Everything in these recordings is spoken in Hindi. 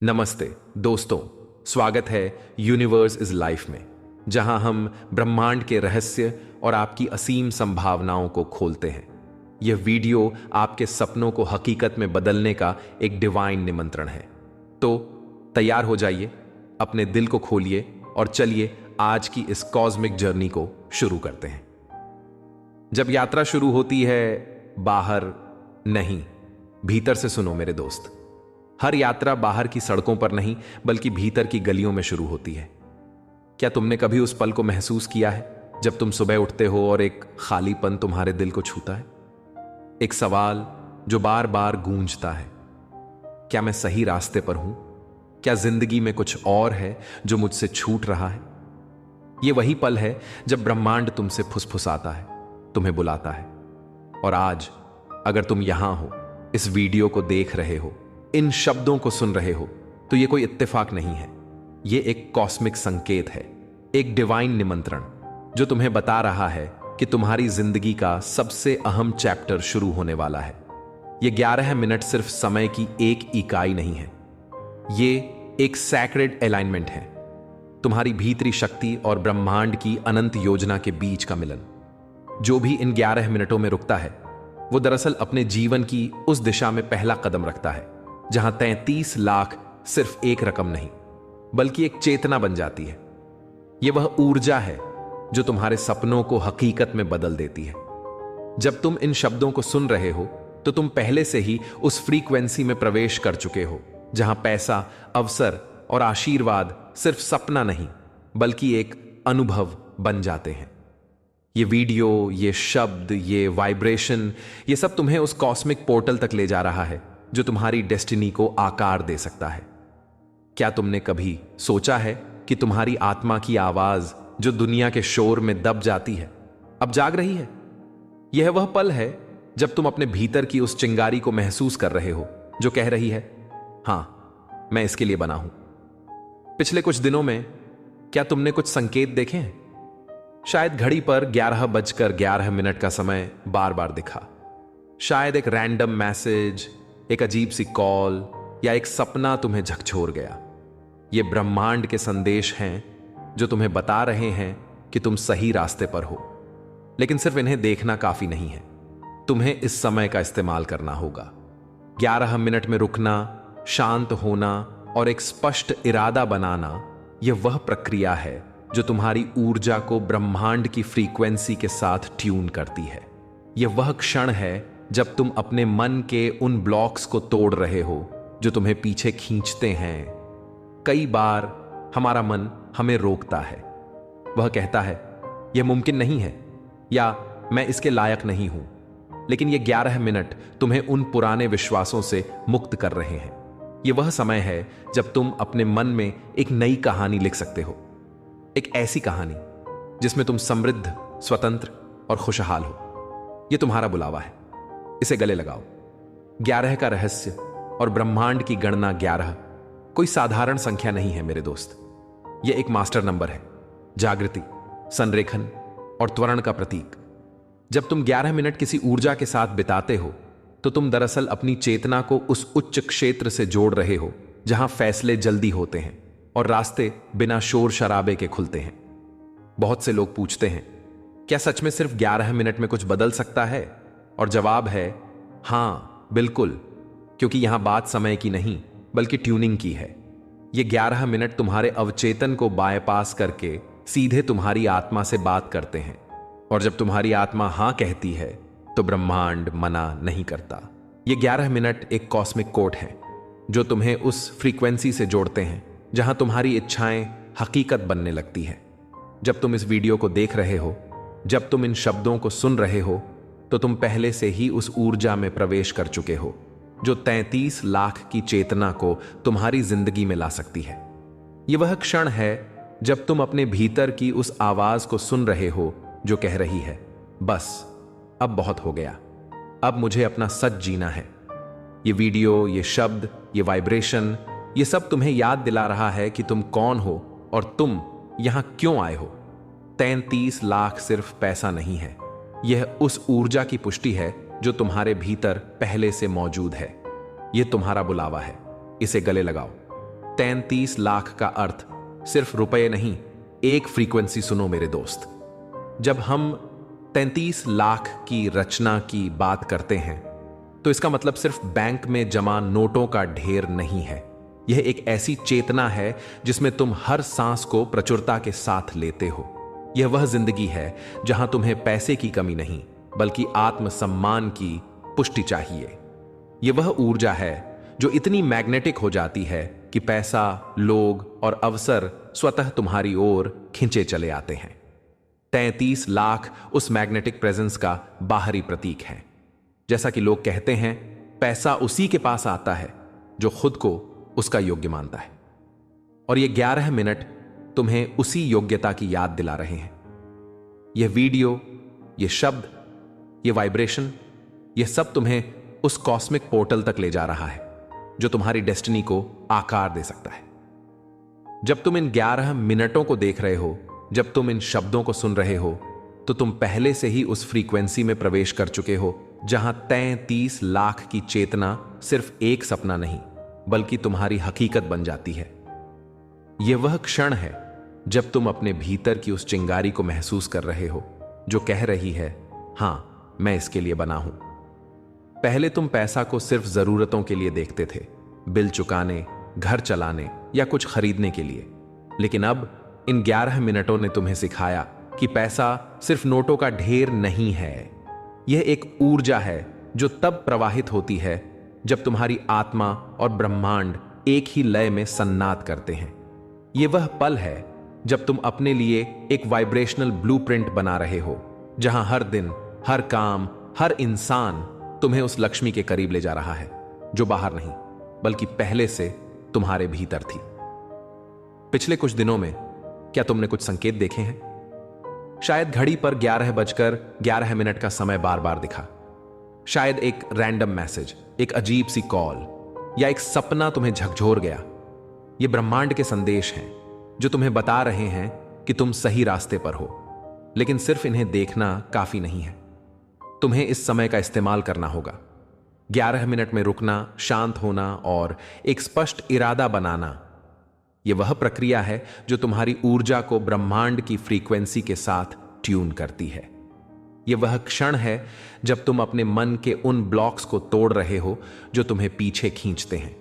नमस्ते दोस्तों, स्वागत है यूनिवर्स इज लाइफ में, जहां हम ब्रह्मांड के रहस्य और आपकी असीम संभावनाओं को खोलते हैं। यह वीडियो आपके सपनों को हकीकत में बदलने का एक डिवाइन निमंत्रण है। तो तैयार हो जाइए, अपने दिल को खोलिए और चलिए आज की इस कॉस्मिक जर्नी को शुरू करते हैं। जब यात्रा शुरू होती है, बाहर नहीं, भीतर से सुनो मेरे दोस्त। हर यात्रा बाहर की सड़कों पर नहीं बल्कि भीतर की गलियों में शुरू होती है। क्या तुमने कभी उस पल को महसूस किया है जब तुम सुबह उठते हो और एक खालीपन तुम्हारे दिल को छूता है? एक सवाल जो बार बार गूंजता है, क्या मैं सही रास्ते पर हूं? क्या जिंदगी में कुछ और है जो मुझसे छूट रहा है? यह वही पल है जब ब्रह्मांड तुमसे फुसफुसाता है, तुम्हें बुलाता है। और आज अगर तुम यहां हो, इस वीडियो को देख रहे हो, इन शब्दों को सुन रहे हो, तो यह कोई इत्तेफाक नहीं है। यह एक कॉस्मिक संकेत है, एक डिवाइन निमंत्रण जो तुम्हें बता रहा है कि तुम्हारी जिंदगी का सबसे अहम चैप्टर शुरू होने वाला है। यह 11 मिनट सिर्फ समय की एक इकाई नहीं है, यह एक सैक्रेड अलाइनमेंट है, तुम्हारी भीतरी शक्ति और ब्रह्मांड की अनंत योजना के बीच का मिलन। जो भी इन 11 मिनटों में रुकता है, वो दरअसल अपने जीवन की उस दिशा में पहला कदम रखता है जहां 33 लाख सिर्फ एक रकम नहीं बल्कि एक चेतना बन जाती है। यह वह ऊर्जा है जो तुम्हारे सपनों को हकीकत में बदल देती है। जब तुम इन शब्दों को सुन रहे हो तो तुम पहले से ही उस फ्रीक्वेंसी में प्रवेश कर चुके हो जहां पैसा, अवसर और आशीर्वाद सिर्फ सपना नहीं बल्कि एक अनुभव बन जाते हैं। ये वीडियो, ये शब्द, ये वाइब्रेशन, ये सब तुम्हें उस कॉस्मिक पोर्टल तक ले जा रहा है जो तुम्हारी डेस्टिनी को आकार दे सकता है। क्या तुमने कभी सोचा है कि तुम्हारी आत्मा की आवाज जो दुनिया के शोर में दब जाती है, अब जाग रही है? यह वह पल है जब तुम अपने भीतर की उस चिंगारी को महसूस कर रहे हो जो कह रही है, हां, मैं इसके लिए बना हूं। पिछले कुछ दिनों में क्या तुमने कुछ संकेत देखे हैं? शायद घड़ी पर 11:11 का समय बार बार दिखा, शायद एक रैंडम मैसेज, एक अजीब सी कॉल या एक सपना तुम्हें झकझोर गया। ये ब्रह्मांड के संदेश हैं जो तुम्हें बता रहे हैं कि तुम सही रास्ते पर हो। लेकिन सिर्फ इन्हें देखना काफी नहीं है, तुम्हें इस समय का इस्तेमाल करना होगा। 11 मिनट में रुकना, शांत होना और एक स्पष्ट इरादा बनाना, यह वह प्रक्रिया है जो तुम्हारी ऊर्जा को ब्रह्मांड की फ्रीक्वेंसी के साथ ट्यून करती है। यह वह क्षण है जब तुम अपने मन के उन ब्लॉक्स को तोड़ रहे हो जो तुम्हें पीछे खींचते हैं। कई बार हमारा मन हमें रोकता है, वह कहता है यह मुमकिन नहीं है या मैं इसके लायक नहीं हूं। लेकिन यह 11 मिनट तुम्हें उन पुराने विश्वासों से मुक्त कर रहे हैं। यह वह समय है जब तुम अपने मन में एक नई कहानी लिख सकते हो, एक ऐसी कहानी जिसमें तुम समृद्ध, स्वतंत्र और खुशहाल हो। यह तुम्हारा बुलावा है, इसे गले लगाओ। 11 का रहस्य और ब्रह्मांड की गणना 11 कोई साधारण संख्या नहीं है मेरे दोस्त। यह एक मास्टर नंबर है, जागृति, संरेखन और त्वरण का प्रतीक। जब तुम 11 मिनट किसी ऊर्जा के साथ बिताते हो तो तुम दरअसल अपनी चेतना को उस उच्च क्षेत्र से जोड़ रहे हो जहां फैसले जल्दी होते हैं और रास्ते बिना शोर शराबे के खुलते हैं। बहुत से लोग पूछते हैं, क्या सच में सिर्फ 11 मिनट में कुछ बदल सकता है? और जवाब है हां, बिल्कुल, क्योंकि यहां बात समय की नहीं बल्कि ट्यूनिंग की है। ये 11 मिनट तुम्हारे अवचेतन को बायपास करके सीधे तुम्हारी आत्मा से बात करते हैं। और जब तुम्हारी आत्मा हां कहती है तो ब्रह्मांड मना नहीं करता। ये 11 मिनट एक कॉस्मिक कोड है जो तुम्हें उस फ्रीक्वेंसी से जोड़ते हैं जहां तुम्हारी इच्छाएं हकीकत बनने लगती है। जब तुम इस वीडियो को देख रहे हो, जब तुम इन शब्दों को सुन रहे हो, तो तुम पहले से ही उस ऊर्जा में प्रवेश कर चुके हो जो 33 लाख की चेतना को तुम्हारी जिंदगी में ला सकती है। यह वह क्षण है जब तुम अपने भीतर की उस आवाज को सुन रहे हो जो कह रही है, बस अब बहुत हो गया, अब मुझे अपना सच जीना है। ये वीडियो, ये शब्द, ये वाइब्रेशन, ये सब तुम्हें याद दिला रहा है कि तुम कौन हो और तुम यहां क्यों आए हो। 33 लाख सिर्फ पैसा नहीं है, यह उस ऊर्जा की पुष्टि है जो तुम्हारे भीतर पहले से मौजूद है। यह तुम्हारा बुलावा है, इसे गले लगाओ। 33 लाख का अर्थ सिर्फ रुपए नहीं, एक फ्रीक्वेंसी सुनो मेरे दोस्त। जब हम 33 लाख की रचना की बात करते हैं तो इसका मतलब सिर्फ बैंक में जमा नोटों का ढेर नहीं है। यह एक ऐसी चेतना है जिसमें तुम हर सांस को प्रचुरता के साथ लेते हो। यह वह जिंदगी है जहां तुम्हें पैसे की कमी नहीं, बल्कि आत्मसम्मान की पुष्टि चाहिए। यह वह ऊर्जा है जो इतनी मैग्नेटिक हो जाती है कि पैसा, लोग और अवसर स्वतः तुम्हारी ओर खिंचे चले आते हैं। 33 लाख उस मैग्नेटिक प्रेजेंस का बाहरी प्रतीक है। जैसा कि लोग कहते हैं, पैसा उसी के पास आता है जो खुद को उसका योग्य मानता है। और ये 11 मिनट तुम्हें उसी योग्यता की याद दिला रहे हैं। यह वीडियो, यह शब्द, यह वाइब्रेशन, यह सब तुम्हें उस कॉस्मिक पोर्टल तक ले जा रहा है जो तुम्हारी डेस्टिनी को आकार दे सकता है। जब तुम इन 11 मिनटों को देख रहे हो, जब तुम इन शब्दों को सुन रहे हो, तो तुम पहले से ही उस फ्रीक्वेंसी में प्रवेश कर चुके हो जहां 33 लाख की चेतना सिर्फ एक सपना नहीं, बल्कि तुम्हारी हकीकत बन जाती है। यह वह क्षण है जब तुम अपने भीतर की उस चिंगारी को महसूस कर रहे हो जो कह रही है, हां, मैं इसके लिए बना हूं। पहले तुम पैसा को सिर्फ जरूरतों के लिए देखते थे, बिल चुकाने, घर चलाने या कुछ खरीदने के लिए। लेकिन अब इन 11 मिनटों ने तुम्हें सिखाया कि पैसा सिर्फ नोटों का ढेर नहीं है। यह एक ऊर्जा है जो तब प्रवाहित होती है जब तुम्हारी आत्मा और ब्रह्मांड एक ही लय में सन्नाद करते हैं। यह वह पल है जब तुम अपने लिए एक वाइब्रेशनल ब्लूप्रिंट बना रहे हो, जहां हर दिन, हर काम, हर इंसान तुम्हें उस लक्ष्मी के करीब ले जा रहा है जो बाहर नहीं, बल्कि पहले से तुम्हारे भीतर थी। पिछले कुछ दिनों में क्या तुमने कुछ संकेत देखे हैं? शायद घड़ी पर 11:11 का समय बार बार दिखा। शायद एक रैंडम मैसेज, एक अजीब सी कॉल या एक सपना तुम्हें झकझोर गया। ये ब्रह्मांड के संदेश हैं जो तुम्हें बता रहे हैं कि तुम सही रास्ते पर हो। लेकिन सिर्फ इन्हें देखना काफी नहीं है, तुम्हें इस समय का इस्तेमाल करना होगा। 11 मिनट में रुकना, शांत होना और एक स्पष्ट इरादा बनाना, यह वह प्रक्रिया है जो तुम्हारी ऊर्जा को ब्रह्मांड की फ्रीक्वेंसी के साथ ट्यून करती है। यह वह क्षण है जब तुम अपने मन के उन ब्लॉक्स को तोड़ रहे हो जो तुम्हें पीछे खींचते हैं।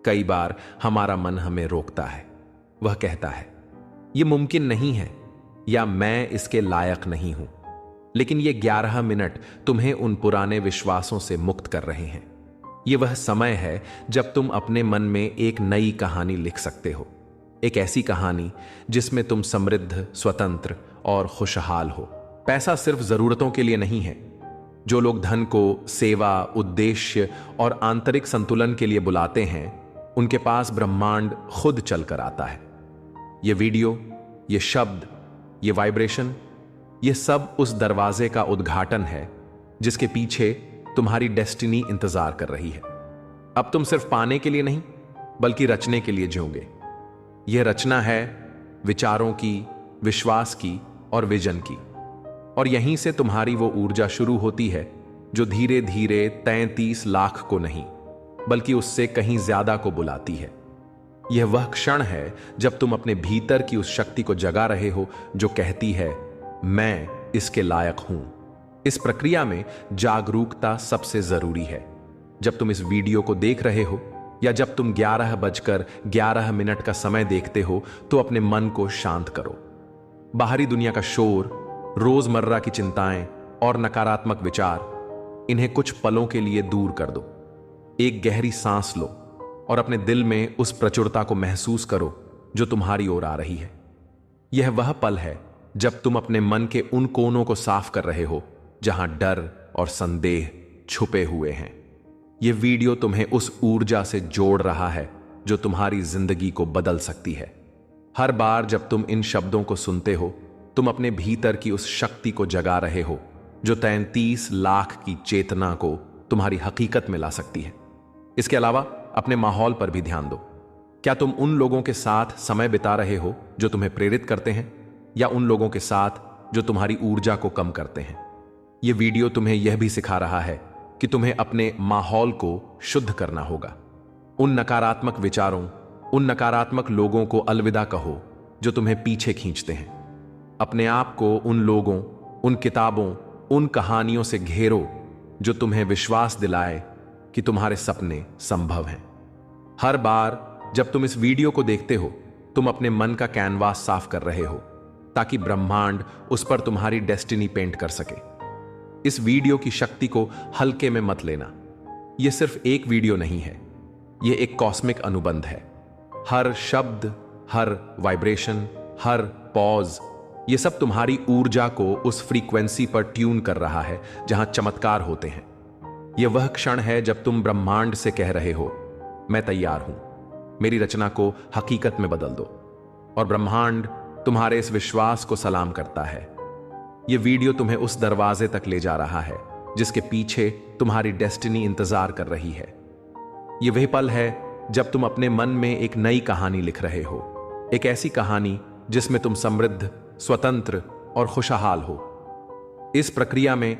कई बार हमारा मन हमें रोकता है, वह कहता है, यह मुमकिन नहीं है या मैं इसके लायक नहीं हूं। लेकिन ये 11 मिनट तुम्हें उन पुराने विश्वासों से मुक्त कर रहे हैं। ये वह समय है जब तुम अपने मन में एक नई कहानी लिख सकते हो, एक ऐसी कहानी जिसमें तुम समृद्ध, स्वतंत्र और खुशहाल हो। पैसा सिर्फ जरूरतों के लिए नहीं है। जो लोग धन को सेवा, उद्देश्य और आंतरिक संतुलन के लिए बुलाते हैं, उनके पास ब्रह्मांड खुद चलकर आता है। यह वीडियो, यह शब्द, यह वाइब्रेशन, यह सब उस दरवाजे का उद्घाटन है जिसके पीछे तुम्हारी डेस्टिनी इंतजार कर रही है। अब तुम सिर्फ पाने के लिए नहीं, बल्कि रचने के लिए जियोगे। यह रचना है विचारों की, विश्वास की और विजन की। और यहीं से तुम्हारी वो ऊर्जा शुरू होती है जो धीरे धीरे 33 लाख को नहीं, बल्कि उससे कहीं ज्यादा को बुलाती है। यह वह क्षण है जब तुम अपने भीतर की उस शक्ति को जगा रहे हो जो कहती है, मैं इसके लायक हूं। इस प्रक्रिया में जागरूकता सबसे जरूरी है। जब तुम इस वीडियो को देख रहे हो या जब तुम 11:11 का समय देखते हो, तो अपने मन को शांत करो। बाहरी दुनिया का शोर, रोजमर्रा की चिंताएं और नकारात्मक विचार, इन्हें कुछ पलों के लिए दूर कर दो। एक गहरी सांस लो और अपने दिल में उस प्रचुरता को महसूस करो जो तुम्हारी ओर आ रही है। यह वह पल है जब तुम अपने मन के उन कोनों को साफ कर रहे हो जहां डर और संदेह छुपे हुए हैं। यह वीडियो तुम्हें उस ऊर्जा से जोड़ रहा है जो तुम्हारी जिंदगी को बदल सकती है। हर बार जब तुम इन शब्दों को सुनते हो, तुम अपने भीतर की उस शक्ति को जगा रहे हो जो 33 लाख की चेतना को तुम्हारी हकीकत में ला सकती है। इसके अलावा अपने माहौल पर भी ध्यान दो। क्या तुम उन लोगों के साथ समय बिता रहे हो जो तुम्हें प्रेरित करते हैं, या उन लोगों के साथ जो तुम्हारी ऊर्जा को कम करते हैं? यह वीडियो तुम्हें यह भी सिखा रहा है कि तुम्हें अपने माहौल को शुद्ध करना होगा। उन नकारात्मक विचारों, उन नकारात्मक लोगों को अलविदा कहो जो तुम्हें पीछे खींचते हैं। अपने आप को उन लोगों, उन किताबों, उन कहानियों से घेरो जो तुम्हें विश्वास दिलाए कि तुम्हारे सपने संभव हैं। हर बार जब तुम इस वीडियो को देखते हो, तुम अपने मन का कैनवास साफ कर रहे हो ताकि ब्रह्मांड उस पर तुम्हारी डेस्टिनी पेंट कर सके। इस वीडियो की शक्ति को हल्के में मत लेना। यह सिर्फ एक वीडियो नहीं है, यह एक कॉस्मिक अनुबंध है। हर शब्द, हर वाइब्रेशन, हर पॉज, यह सब तुम्हारी ऊर्जा को उस फ्रीक्वेंसी पर ट्यून कर रहा है जहां चमत्कार होते हैं। यह वह क्षण है जब तुम ब्रह्मांड से कह रहे हो, मैं तैयार हूं, मेरी रचना को हकीकत में बदल दो। और ब्रह्मांड तुम्हारे इस विश्वास को सलाम करता है। यह वीडियो तुम्हें उस दरवाजे तक ले जा रहा है जिसके पीछे तुम्हारी डेस्टिनी इंतजार कर रही है। यह वही पल है जब तुम अपने मन में एक नई कहानी लिख रहे हो, एक ऐसी कहानी जिसमें तुम समृद्ध, स्वतंत्र और खुशहाल हो। इस प्रक्रिया में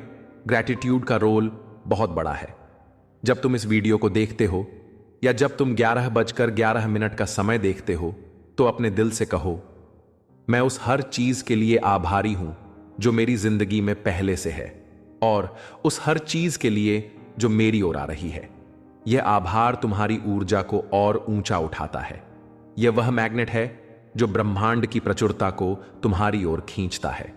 ग्रैटिट्यूड का रोल बहुत बड़ा है। जब तुम इस वीडियो को देखते हो या जब तुम 11:11 का समय देखते हो, तो अपने दिल से कहो, मैं उस हर चीज के लिए आभारी हूं जो मेरी जिंदगी में पहले से है, और उस हर चीज के लिए जो मेरी ओर आ रही है। यह आभार तुम्हारी ऊर्जा को और ऊंचा उठाता है। यह वह मैग्नेट है जो ब्रह्मांड की प्रचुरता को तुम्हारी ओर खींचता है।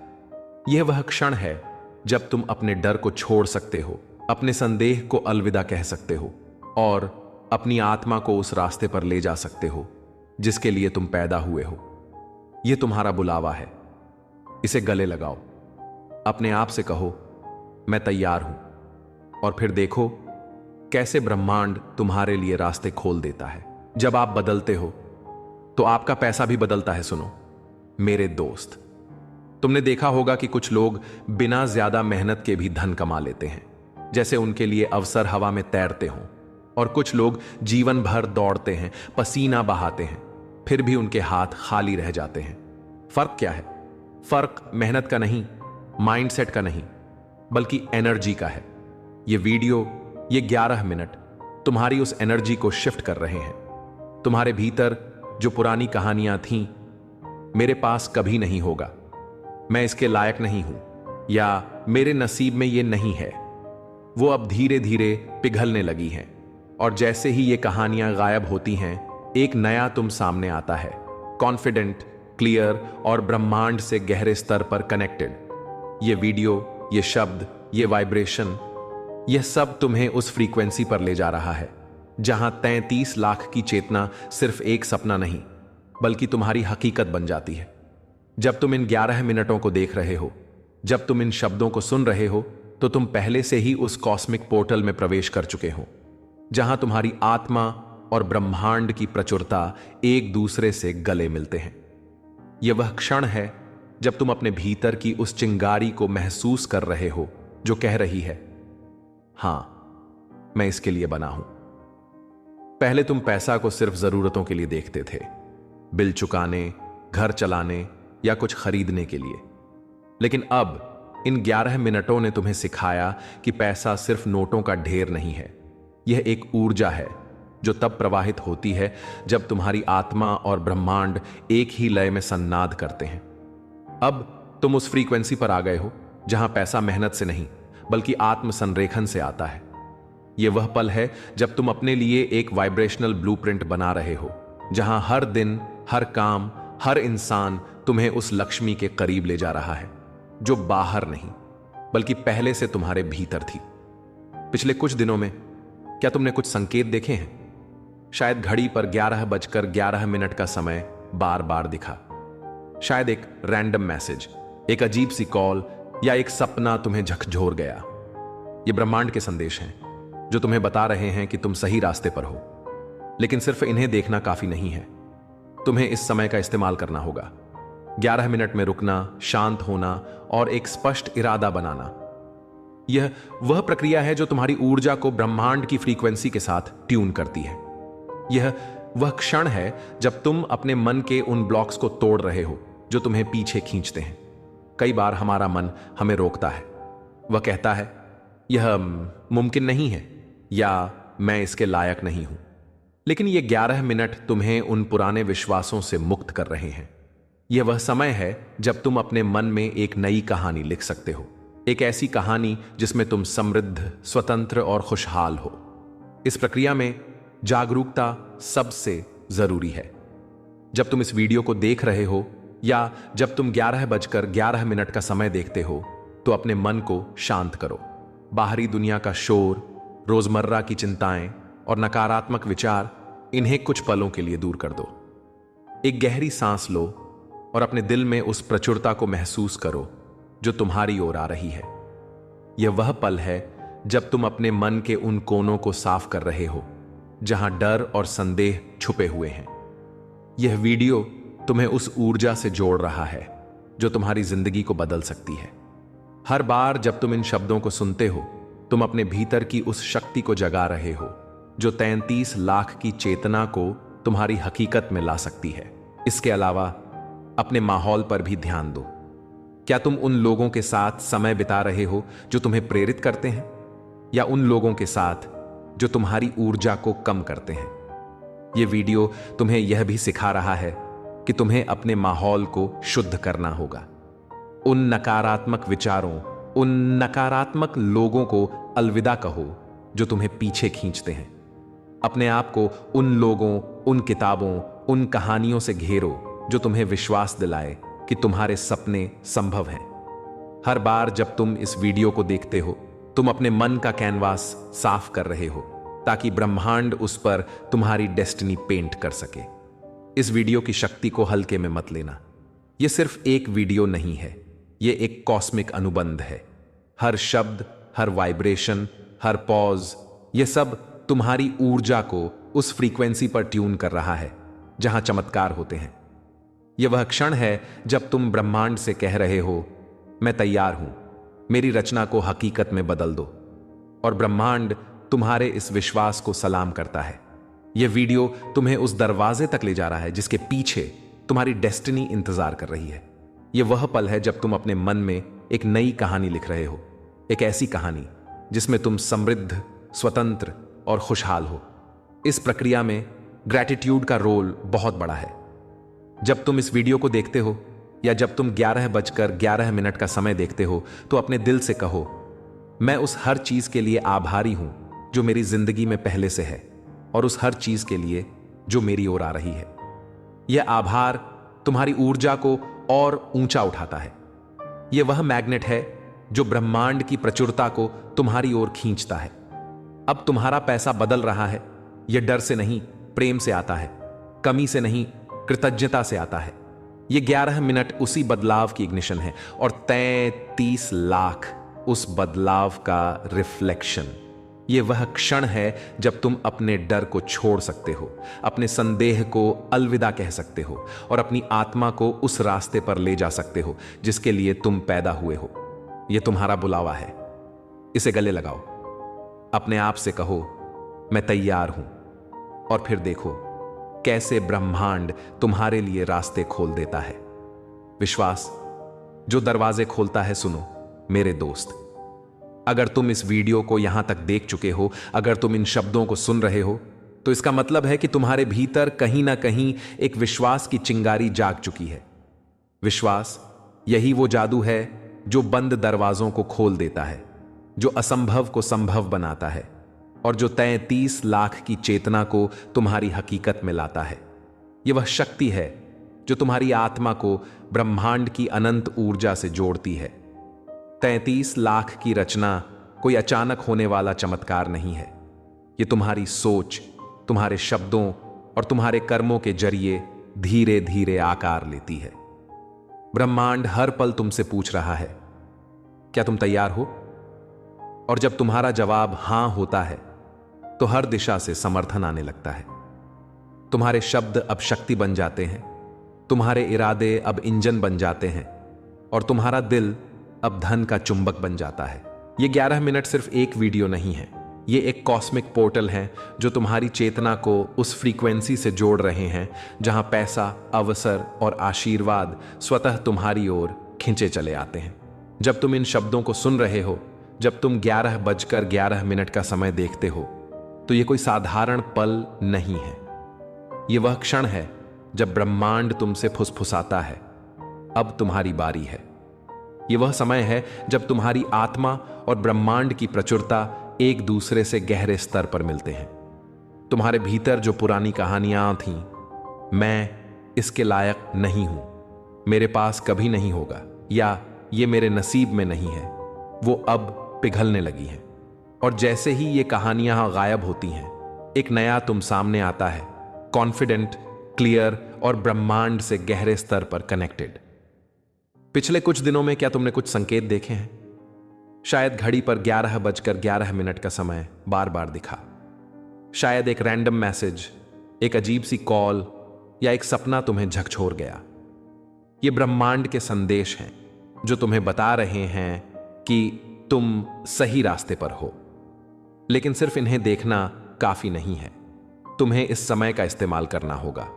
यह वह क्षण है जब तुम अपने डर को छोड़ सकते हो, अपने संदेह को अलविदा कह सकते हो और अपनी आत्मा को उस रास्ते पर ले जा सकते हो जिसके लिए तुम पैदा हुए हो। यह तुम्हारा बुलावा है, इसे गले लगाओ। अपने आप से कहो, मैं तैयार हूं, और फिर देखो कैसे ब्रह्मांड तुम्हारे लिए रास्ते खोल देता है। जब आप बदलते हो तो आपका पैसा भी बदलता है। सुनो मेरे दोस्त, तुमने देखा होगा कि कुछ लोग बिना ज्यादा मेहनत के भी धन कमा लेते हैं, जैसे उनके लिए अवसर हवा में तैरते हों। और कुछ लोग जीवन भर दौड़ते हैं, पसीना बहाते हैं, फिर भी उनके हाथ खाली रह जाते हैं। फर्क क्या है? फर्क मेहनत का नहीं, माइंडसेट का नहीं, बल्कि एनर्जी का है। ये वीडियो, ये 11 मिनट तुम्हारी उस एनर्जी को शिफ्ट कर रहे हैं। तुम्हारे भीतर जो पुरानी कहानियां थीं, मेरे पास कभी नहीं होगा, मैं इसके लायक नहीं हूं, या मेरे नसीब में ये नहीं है, वो अब धीरे धीरे पिघलने लगी हैं। और जैसे ही ये कहानियां गायब होती हैं, एक नया तुम सामने आता है, कॉन्फिडेंट, क्लियर और ब्रह्मांड से गहरे स्तर पर कनेक्टेड। ये वीडियो, ये शब्द, ये वाइब्रेशन, यह सब तुम्हें उस फ्रीक्वेंसी पर ले जा रहा है जहां 33 लाख की चेतना सिर्फ एक सपना नहीं, बल्कि तुम्हारी हकीकत बन जाती है। जब तुम इन 11 मिनटों को देख रहे हो, जब तुम इन शब्दों को सुन रहे हो, तो तुम पहले से ही उस कॉस्मिक पोर्टल में प्रवेश कर चुके हो जहां तुम्हारी आत्मा और ब्रह्मांड की प्रचुरता एक दूसरे से गले मिलते हैं। यह वह क्षण है जब तुम अपने भीतर की उस चिंगारी को महसूस कर रहे हो जो कह रही है, हां, मैं इसके लिए बना हूं। पहले तुम पैसा को सिर्फ जरूरतों के लिए देखते थे, बिल चुकाने, घर चलाने या कुछ खरीदने के लिए। लेकिन अब इन 11 मिनटों ने तुम्हें सिखाया कि पैसा सिर्फ नोटों का ढेर नहीं है। यह एक ऊर्जा है जो तब प्रवाहित होती है जब तुम्हारी आत्मा और ब्रह्मांड एक ही लय में सन्नाद करते हैं। अब तुम उस फ्रीक्वेंसी पर आ गए हो जहां पैसा मेहनत से नहीं, बल्कि आत्म संरेखन से आता है। यह वह पल है जब तुम अपने लिए एक वाइब्रेशनल ब्लूप्रिंट बना रहे हो, जहां हर दिन, हर काम, हर इंसान तुम्हें उस लक्ष्मी के करीब ले जा रहा है जो बाहर नहीं, बल्कि पहले से तुम्हारे भीतर थी। पिछले कुछ दिनों में क्या तुमने कुछ संकेत देखे हैं? शायद घड़ी पर 11:11 का समय बार बार दिखा, शायद एक रैंडम मैसेज, एक अजीब सी कॉल या एक सपना तुम्हें झकझोर गया। ये ब्रह्मांड के संदेश हैं जो तुम्हें बता रहे हैं कि तुम सही रास्ते पर हो। लेकिन सिर्फ इन्हें देखना काफी नहीं है, तुम्हें इस समय का इस्तेमाल करना होगा। 11 मिनट में रुकना, शांत होना और एक स्पष्ट इरादा बनाना, यह वह प्रक्रिया है जो तुम्हारी ऊर्जा को ब्रह्मांड की फ्रीक्वेंसी के साथ ट्यून करती है। यह वह क्षण है जब तुम अपने मन के उन ब्लॉक्स को तोड़ रहे हो जो तुम्हें पीछे खींचते हैं। कई बार हमारा मन हमें रोकता है, वह कहता है, यह मुमकिन नहीं है, या मैं इसके लायक नहीं हूं। लेकिन ये 11 मिनट तुम्हें उन पुराने विश्वासों से मुक्त कर रहे हैं। यह वह समय है जब तुम अपने मन में एक नई कहानी लिख सकते हो, एक ऐसी कहानी जिसमें तुम समृद्ध, स्वतंत्र और खुशहाल हो। इस प्रक्रिया में जागरूकता सबसे जरूरी है। जब तुम इस वीडियो को देख रहे हो या जब तुम 11:11 का समय देखते हो, तो अपने मन को शांत करो। बाहरी दुनिया का शोर, रोजमर्रा की चिंताएं और नकारात्मक विचार, इन्हें कुछ पलों के लिए दूर कर दो। एक गहरी सांस लो और अपने दिल में उस प्रचुरता को महसूस करो जो तुम्हारी ओर आ रही है। यह वह पल है जब तुम अपने मन के उन कोनों को साफ कर रहे हो जहां डर और संदेह छुपे हुए हैं। यह वीडियो तुम्हें उस ऊर्जा से जोड़ रहा है जो तुम्हारी जिंदगी को बदल सकती है। हर बार जब तुम इन शब्दों को सुनते हो, तुम अपने भीतर की उस शक्ति को जगा रहे हो जो 33 लाख की चेतना को तुम्हारी हकीकत में ला सकती है। इसके अलावा अपने माहौल पर भी ध्यान दो। क्या तुम उन लोगों के साथ समय बिता रहे हो जो तुम्हें प्रेरित करते हैं, या उन लोगों के साथ जो तुम्हारी ऊर्जा को कम करते हैं? यह वीडियो तुम्हें यह भी सिखा रहा है कि तुम्हें अपने माहौल को शुद्ध करना होगा। उन नकारात्मक विचारों, उन नकारात्मक लोगों को अलविदा कहो जो तुम्हें पीछे खींचते हैं। अपने आप को उन लोगों, उन किताबों, उन कहानियों से घेरो जो तुम्हें विश्वास दिलाए कि तुम्हारे सपने संभव हैं। हर बार जब तुम इस वीडियो को देखते हो, तुम अपने मन का कैनवास साफ कर रहे हो ताकि ब्रह्मांड उस पर तुम्हारी डेस्टिनी पेंट कर सके। इस वीडियो की शक्ति को हल्के में मत लेना। यह सिर्फ एक वीडियो नहीं है, यह एक कॉस्मिक अनुबंध है। हर शब्द, हर वाइब्रेशन, हर पॉज, यह सब तुम्हारी ऊर्जा को उस फ्रीक्वेंसी पर ट्यून कर रहा है जहां चमत्कार होते हैं। यह वह क्षण है जब तुम ब्रह्मांड से कह रहे हो, मैं तैयार हूं, मेरी रचना को हकीकत में बदल दो। और ब्रह्मांड तुम्हारे इस विश्वास को सलाम करता है। यह वीडियो तुम्हें उस दरवाजे तक ले जा रहा है जिसके पीछे तुम्हारी डेस्टिनी इंतजार कर रही है। यह वह पल है जब तुम अपने मन में एक नई कहानी लिख रहे हो, एक ऐसी कहानी जिसमें तुम समृद्ध, स्वतंत्र और खुशहाल हो। इस प्रक्रिया में ग्रैटिट्यूड का रोल बहुत बड़ा है। जब तुम इस वीडियो को देखते हो या जब तुम 11:11 का समय देखते हो, तो अपने दिल से कहो, मैं उस हर चीज के लिए आभारी हूं जो मेरी जिंदगी में पहले से है, और उस हर चीज के लिए जो मेरी ओर आ रही है। यह आभार तुम्हारी ऊर्जा को और ऊंचा उठाता है। यह वह मैग्नेट है जो ब्रह्मांड की प्रचुरता को तुम्हारी ओर खींचता है। अब तुम्हारा पैसा बदल रहा है। यह डर से नहीं, प्रेम से आता है। कमी से नहीं, कृतज्ञता से आता है। ये 11 मिनट उसी बदलाव की इग्निशन है और 33 लाख उस बदलाव का रिफ्लेक्शन। ये वह क्षण है जब तुम अपने डर को छोड़ सकते हो, अपने संदेह को अलविदा कह सकते हो और अपनी आत्मा को उस रास्ते पर ले जा सकते हो जिसके लिए तुम पैदा हुए हो। यह तुम्हारा बुलावा है। इसे गले लगाओ। अपने आप से कहो, मैं तैयार हूं, और फिर देखो कैसे ब्रह्मांड तुम्हारे लिए रास्ते खोल देता है। विश्वास जो दरवाजे खोलता है। सुनो मेरे दोस्त, अगर तुम इस वीडियो को यहां तक देख चुके हो, अगर तुम इन शब्दों को सुन रहे हो, तो इसका मतलब है कि तुम्हारे भीतर कहीं ना कहीं एक विश्वास की चिंगारी जाग चुकी है। विश्वास यही वो जादू है जो बंद दरवाजों को खोल देता है, जो असंभव को संभव बनाता है और जो 33 लाख की चेतना को तुम्हारी हकीकत में लाता है। यह वह शक्ति है जो तुम्हारी आत्मा को ब्रह्मांड की अनंत ऊर्जा से जोड़ती है। 33 लाख की रचना कोई अचानक होने वाला चमत्कार नहीं है। यह तुम्हारी सोच, तुम्हारे शब्दों और तुम्हारे कर्मों के जरिए धीरे धीरे आकार लेती है। ब्रह्मांड हर पल तुमसे पूछ रहा है, क्या तुम तैयार हो? और जब तुम्हारा जवाब हां होता है, तो हर दिशा से समर्थन आने लगता है। तुम्हारे शब्द अब शक्ति बन जाते हैं, तुम्हारे इरादे अब इंजन बन जाते हैं और तुम्हारा दिल अब धन का चुंबक बन जाता है। ये 11 मिनट सिर्फ एक वीडियो नहीं है, ये एक कॉस्मिक पोर्टल है जो तुम्हारी चेतना को उस फ्रीक्वेंसी से जोड़ रहे हैं जहां पैसा, अवसर और आशीर्वाद स्वतः तुम्हारी ओर खिंचे चले आते हैं। जब तुम इन शब्दों को सुन रहे हो, जब तुम 11:11 का समय देखते हो, तो ये कोई साधारण पल नहीं है। ये वह क्षण है जब ब्रह्मांड तुमसे फुसफुसाता है, अब तुम्हारी बारी है। ये वह समय है जब तुम्हारी आत्मा और ब्रह्मांड की प्रचुरता एक दूसरे से गहरे स्तर पर मिलते हैं। तुम्हारे भीतर जो पुरानी कहानियां थीं, मैं इसके लायक नहीं हूं, मेरे पास कभी नहीं होगा, या ये मेरे नसीब में नहीं है, वो अब पिघलने लगी हैं। और जैसे ही ये कहानियां गायब होती हैं, एक नया तुम सामने आता है, कॉन्फिडेंट, क्लियर और ब्रह्मांड से गहरे स्तर पर कनेक्टेड। पिछले कुछ दिनों में क्या तुमने कुछ संकेत देखे हैं? शायद घड़ी पर 11:11 का समय बार बार दिखा। शायद एक रैंडम मैसेज, एक अजीब सी कॉल या एक सपना तुम्हें झकझोर गया। ये ब्रह्मांड के संदेश हैं जो तुम्हें बता रहे हैं कि तुम सही रास्ते पर हो। लेकिन सिर्फ इन्हें देखना काफी नहीं है, तुम्हें इस समय का इस्तेमाल करना होगा।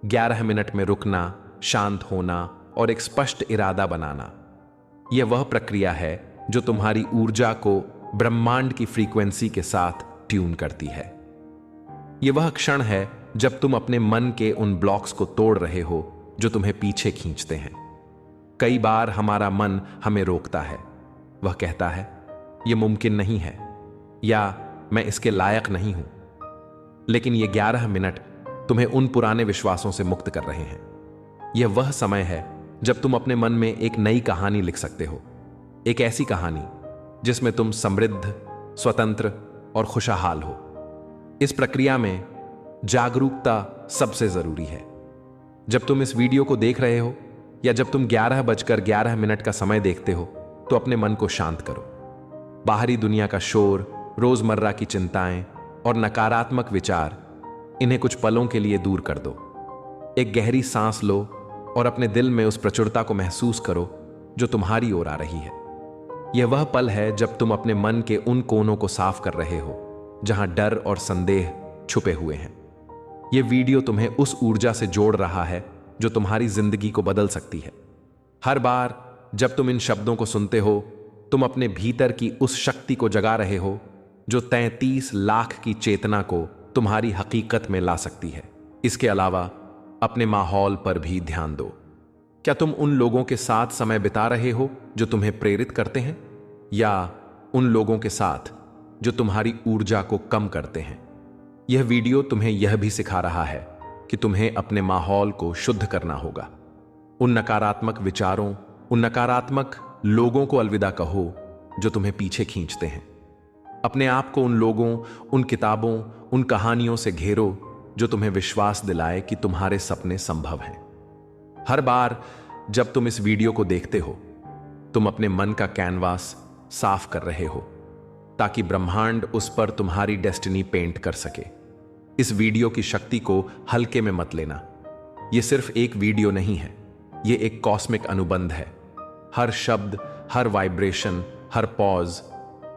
11 मिनट में रुकना, शांत होना और एक स्पष्ट इरादा बनाना, यह वह प्रक्रिया है जो तुम्हारी ऊर्जा को ब्रह्मांड की फ्रीक्वेंसी के साथ ट्यून करती है। यह वह क्षण है जब तुम अपने मन के उन ब्लॉक्स को तोड़ रहे हो जो तुम्हें पीछे खींचते हैं। कई बार हमारा मन हमें रोकता है, वह कहता है यह मुमकिन नहीं है, या मैं इसके लायक नहीं हूं। लेकिन ये 11 मिनट तुम्हें उन पुराने विश्वासों से मुक्त कर रहे हैं। यह वह समय है जब तुम अपने मन में एक नई कहानी लिख सकते हो, एक ऐसी कहानी जिसमें तुम समृद्ध, स्वतंत्र और खुशहाल हो। इस प्रक्रिया में जागरूकता सबसे जरूरी है। जब तुम इस वीडियो को देख रहे हो या जब तुम 11:11 का समय देखते हो, तो अपने मन को शांत करो। बाहरी दुनिया का शोर, रोजमर्रा की चिंताएं और नकारात्मक विचार, इन्हें कुछ पलों के लिए दूर कर दो। एक गहरी सांस लो और अपने दिल में उस प्रचुरता को महसूस करो जो तुम्हारी ओर आ रही है। यह वह पल है जब तुम अपने मन के उन कोनों को साफ कर रहे हो जहां डर और संदेह छुपे हुए हैं। यह वीडियो तुम्हें उस ऊर्जा से जोड़ रहा है जो तुम्हारी जिंदगी को बदल सकती है। हर बार जब तुम इन शब्दों को सुनते हो, तुम अपने भीतर की उस शक्ति को जगा रहे हो जो 33 लाख की चेतना को तुम्हारी हकीकत में ला सकती है। इसके अलावा अपने माहौल पर भी ध्यान दो। क्या तुम उन लोगों के साथ समय बिता रहे हो जो तुम्हें प्रेरित करते हैं, या उन लोगों के साथ जो तुम्हारी ऊर्जा को कम करते हैं? यह वीडियो तुम्हें यह भी सिखा रहा है कि तुम्हें अपने माहौल को शुद्ध करना होगा। उन नकारात्मक विचारों, उन नकारात्मक लोगों को अलविदा कहो जो तुम्हें पीछे खींचते हैं। अपने आप को उन लोगों, उन किताबों, उन कहानियों से घेरो जो तुम्हें विश्वास दिलाए कि तुम्हारे सपने संभव हैं। हर बार जब तुम इस वीडियो को देखते हो, तुम अपने मन का कैनवास साफ कर रहे हो ताकि ब्रह्मांड उस पर तुम्हारी डेस्टिनी पेंट कर सके। इस वीडियो की शक्ति को हल्के में मत लेना। यह सिर्फ एक वीडियो नहीं है, यह एक कॉस्मिक अनुबंध है। हर शब्द, हर वाइब्रेशन, हर पॉज,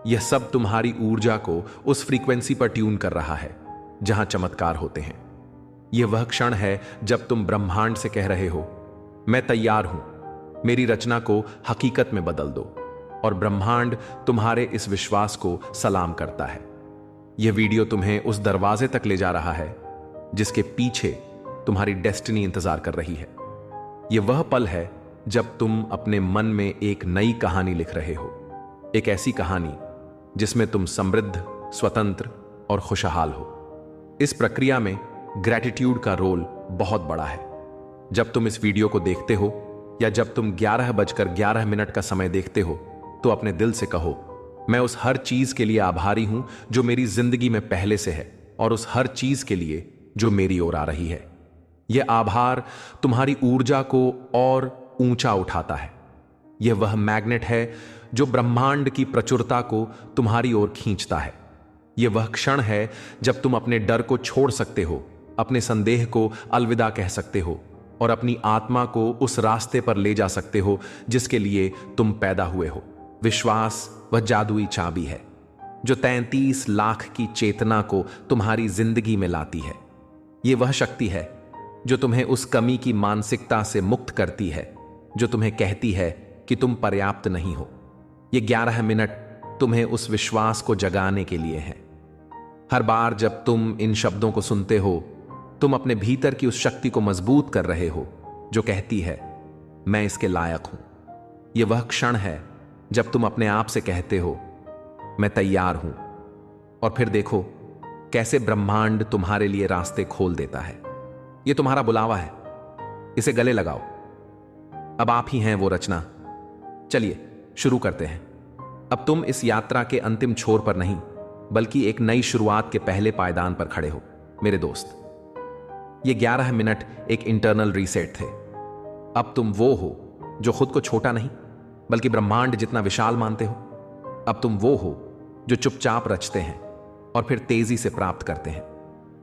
यह सब तुम्हारी ऊर्जा को उस फ्रीक्वेंसी पर ट्यून कर रहा है जहां चमत्कार होते हैं। यह वह क्षण है जब तुम ब्रह्मांड से कह रहे हो, मैं तैयार हूं, मेरी रचना को हकीकत में बदल दो। और ब्रह्मांड तुम्हारे इस विश्वास को सलाम करता है। यह वीडियो तुम्हें उस दरवाजे तक ले जा रहा है जिसके पीछे तुम्हारी डेस्टिनी इंतजार कर रही है। यह वह पल है जब तुम अपने मन में एक नई कहानी लिख रहे हो, एक ऐसी कहानी जिसमें तुम समृद्ध, स्वतंत्र और खुशहाल हो। इस प्रक्रिया में ग्रैटिट्यूड का रोल बहुत बड़ा है। जब तुम इस वीडियो को देखते हो या जब तुम 11:11 का समय देखते हो, तो अपने दिल से कहो, मैं उस हर चीज के लिए आभारी हूं जो मेरी जिंदगी में पहले से है, और उस हर चीज के लिए जो मेरी ओर आ रही है। यह आभार तुम्हारी ऊर्जा को और ऊंचा उठाता है। यह वह मैग्नेट है जो ब्रह्मांड की प्रचुरता को तुम्हारी ओर खींचता है। यह वह क्षण है जब तुम अपने डर को छोड़ सकते हो, अपने संदेह को अलविदा कह सकते हो और अपनी आत्मा को उस रास्ते पर ले जा सकते हो जिसके लिए तुम पैदा हुए हो। विश्वास वह जादुई चाबी है जो 33 लाख की चेतना को तुम्हारी जिंदगी में लाती है। यह वह शक्ति है जो तुम्हें उस कमी की मानसिकता से मुक्त करती है जो तुम्हें कहती है कि तुम पर्याप्त नहीं हो। ये 11 मिनट तुम्हें उस विश्वास को जगाने के लिए है। हर बार जब तुम इन शब्दों को सुनते हो, तुम अपने भीतर की उस शक्ति को मजबूत कर रहे हो जो कहती है, मैं इसके लायक हूं। यह वह क्षण है जब तुम अपने आप से कहते हो, मैं तैयार हूं। और फिर देखो कैसे ब्रह्मांड तुम्हारे लिए रास्ते खोल देता है। यह तुम्हारा बुलावा है, इसे गले लगाओ। अब आप ही हैं वो रचना। चलिए शुरू करते हैं। अब तुम इस यात्रा के अंतिम छोर पर नहीं, बल्कि एक नई शुरुआत के पहले पायदान पर खड़े हो मेरे दोस्त। ये 11 मिनट एक इंटरनल रीसेट थे। अब तुम वो हो जो खुद को छोटा नहीं, बल्कि ब्रह्मांड जितना विशाल मानते हो। अब तुम वो हो जो चुपचाप रचते हैं और फिर तेजी से प्राप्त करते हैं।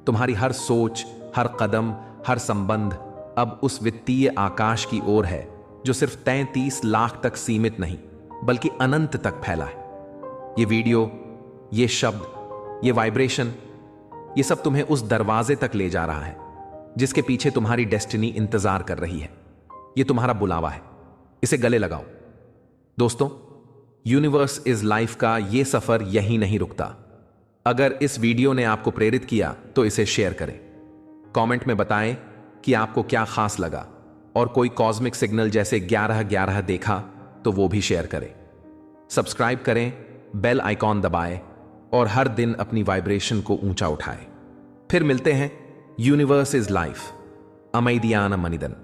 तुम्हारी हर सोच, हर कदम, हर संबंध अब उस वित्तीय आकाश की ओर है जो सिर्फ 33 लाख तक सीमित नहीं, बल्कि अनंत तक फैला है। ये वीडियो, ये शब्द, ये वाइब्रेशन, ये सब तुम्हें उस दरवाजे तक ले जा रहा है जिसके पीछे तुम्हारी डेस्टिनी इंतजार कर रही है। ये तुम्हारा बुलावा है, इसे गले लगाओ। दोस्तों, यूनिवर्स इज लाइफ का ये सफर यहीं नहीं रुकता। अगर इस वीडियो ने आपको प्रेरित किया तो इसे शेयर करें। कमेंट में बताएं कि आपको क्या खास लगा, और कोई कॉस्मिक सिग्नल जैसे 11-11 देखा तो वो भी शेयर करें। सब्सक्राइब करें, बेल आइकॉन दबाएं और हर दिन अपनी वाइब्रेशन को ऊंचा उठाएं। फिर मिलते हैं। Universe is life. अमैदियाना मनिदन।